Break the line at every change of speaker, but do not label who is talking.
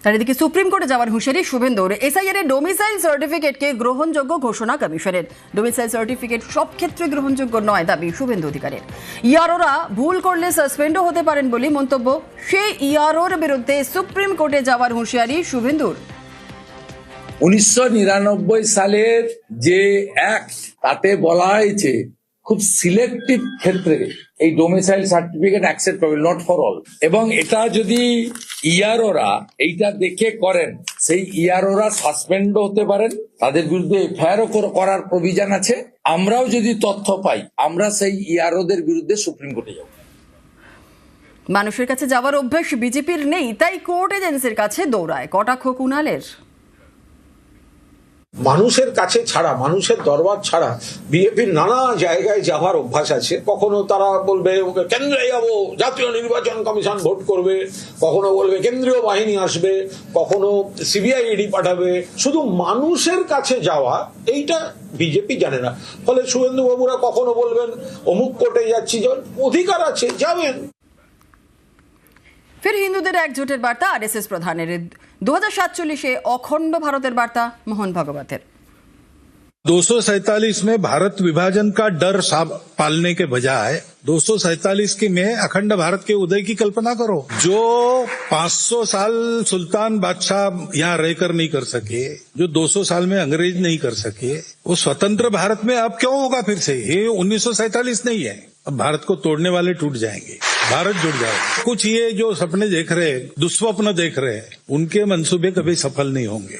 আর এদিকে সুপ্রিম কোর্টে যাওয়ার হুঁশিয়ারি শুভেন্দুর। এসআইআর এর ডোমিসাইল সার্টিফিকেটকে গ্রহণযোগ্য ঘোষণা কমিশনের। ডোমিসাইল সার্টিফিকেট সব ক্ষেত্রে গ্রহণযোগ্য নয় দাবি শুভেন্দু অধিকারীর। ইআরওরা ভুল করলে সাসপেন্ডও হতে পারেন বলে মন্তব্য। সেই ইআরওর বিরুদ্ধে সুপ্রিম কোর্টে যাওয়ার হুঁশিয়ারি শুভেন্দুর।
1999 সালের যে অ্যাক্ট তাতে বলা হয়েছে খুব সিলেক্টিভ ক্ষেত্রে এই domicile certificate acceptable, not for all. এবং এটা যদি ইআরওরা এইটা দেখে করেন, সেই ইআরওরা সাসপেন্ডও হতে পারেন, তাদের বিরুদ্ধে এফআইআরও করার প্রভিশন আছে। আমরাও যদি তথ্য পাই, আমরা সেই ইআরওদের বিরুদ্ধে সুপ্রিম কোর্টে যাব।
মানুষের কাছে যাওয়ার অভ্যাস বিজেপির নেই, তাই কোর্ট এজেন্সির কাছে দৌড়ায়, কটাক্ষ কুণালের।
মানুষের কাছে ছাড়া, মানুষের দরবার ছাড়া বিজেপির নানা জায়গায় যাওয়ার অভ্যাস আছে। কখনো তারা বলবে কেন্দ্রে যাবো, জাতীয় নির্বাচন কমিশন ভোট করবে, কখনো বলবে কেন্দ্রীয় বাহিনী আসবে, কখনো সিবিআই ইডি পাঠাবে। শুধু মানুষের কাছে যাওয়া এইটা বিজেপি জানে না। ফলে শুভেন্দু বাবুরা কখনো বলবেন অমুক কোর্টে যাচ্ছি, অধিকার আছে, যাবেন।
ফের হিন্দুদের একজোটের বার্তা আরএসএস প্রধানের। 2047 অখণ্ড ভারতের বার্তা মোহন ভাগবতের।
247 में भारत विभाजन का डर पालने के बजाय 247 की में अखंड भारत के उदय की कल्पना करो। जो 500 साल सुल्तान बादशाह यहाँ रहकर नहीं कर सके, जो 200 साल में अंग्रेज नहीं कर सके, वो स्वतंत्र भारत में अब क्यों होगा फिर से? ये 1947 नहीं है। अब भारत को तोड़ने वाले टूट जाएंगे, भारत जुड़ जाएगा। कुछ ये जो सपने देख रहे, दुस्वप्न देख रहे, उनके मंसूबे कभी सफल नहीं होंगे।